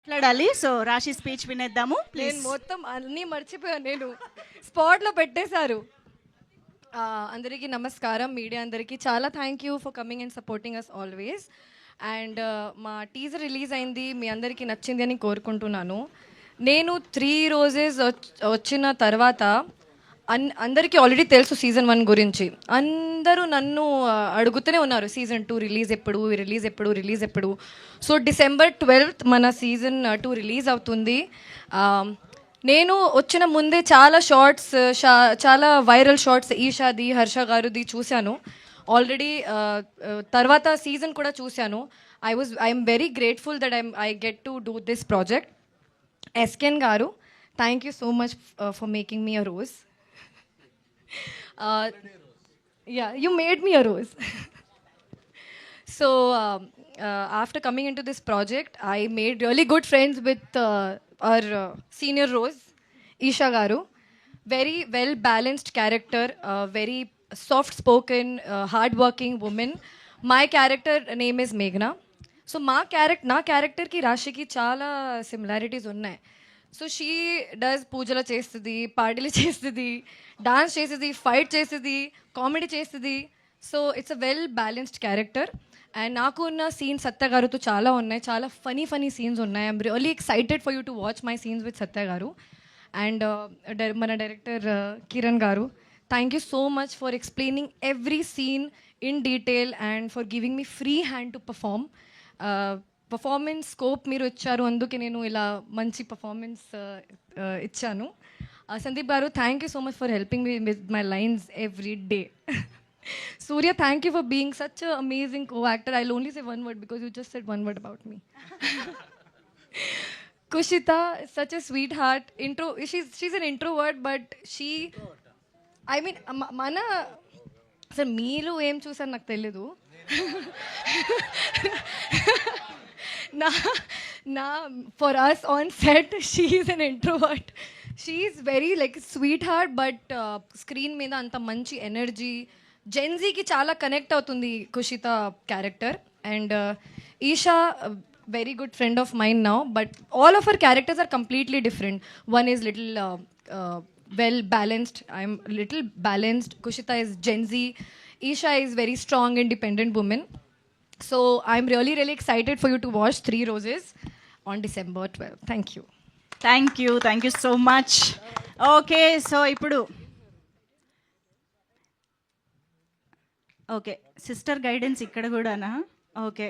మాట్లాడాలి. సో రాశి స్పీచ్ వినేద్దాము నేను ప్లీజ్. మొత్తం అన్నీ మర్చిపోయాను, నేను స్పాట్లో పెట్టేశారు. అందరికీ నమస్కారం, మీడియా అందరికీ చాలా thank you for coming and supporting us always. And మా టీజర్ రిలీజ్ అయింది, మీ అందరికీ నచ్చింది అని కోరుకుంటున్నాను. నేను 3 రోజెస్ వచ్చిన తర్వాత అందరికీ ఆల్రెడీ తెలుసు సీజన్ 1 గురించి. అందరూ నన్ను అడుగుతూనే ఉన్నారు సీజన్ 2 రిలీజ్ ఎప్పుడు. సో December 12th మన సీజన్ 2 రిలీజ్ అవుతుంది. నేను వచ్చిన ముందే చాలా షార్ట్స్, చాలా వైరల్ షార్ట్స్ ఈషాది, హర్ష గారుది చూశాను ఆల్రెడీ. తర్వాత సీజన్ కూడా చూశాను. I'm very grateful that I get to do this project. SKN గారు, thank you so much for making me a rose. Yeah, you made me a rose. So after coming into this project, I made really good friends with our senior rose, Isha Garu. Very well balanced character, very soft spoken, hard working woman. My character name is Meghna. So నా క్యారెక్టర్కి రాశికి చాలా similarities ఉన్నాయి. So she does పూజలు చేస్తుంది, పార్టీలు చేస్తుంది, dance చేస్తుంది, ఫైట్ చేస్తుంది, కామెడీ చేస్తుంది. So it's a well balanced character. And నాకు ఉన్న సీన్స్ సత్య గారుతో చాలా ఉన్నాయి, చాలా ఫనీ సీన్స్ ఉన్నాయి. I'm really excited for you to watch my scenes with Satya గారు. అండ్ మన డైరెక్టర్ కిరణ్ గారు, thank you so much for explaining every scene in detail and for giving me free hand to performance scope మీరు ఇచ్చారు, అందుకే నేను ఇలా మంచి performance ఇచ్చాను. సందీప్ గారు, thank you so much for helping me with my lines every day. Surya, thank you for being such an amazing co-actor. I'll only say one word because you just said one word about me. Kushita is such a sweetheart. She's an introvert, but I mean, mana అసలు మీలో ఏం చూసారు నాకు తెలీదు. For us on set, she is an introvert. She is very like sweetheart, but screen మీద అంత మంచి energy. జెన్జీకి చాలా కనెక్ట్ అవుతుంది Kushitha character. And Eesha, very good friend of mine now, but all of our characters are completely different. One is little well balanced, I'm little balanced. Kushita is Gen Z. Isha is very strong independent woman. So I'm really excited for you to watch 3 Roses on December 12th. Thank you so much. Okay, so ఇప్పుడు okay sister guidance ఇక్కడ కూడానా? Okay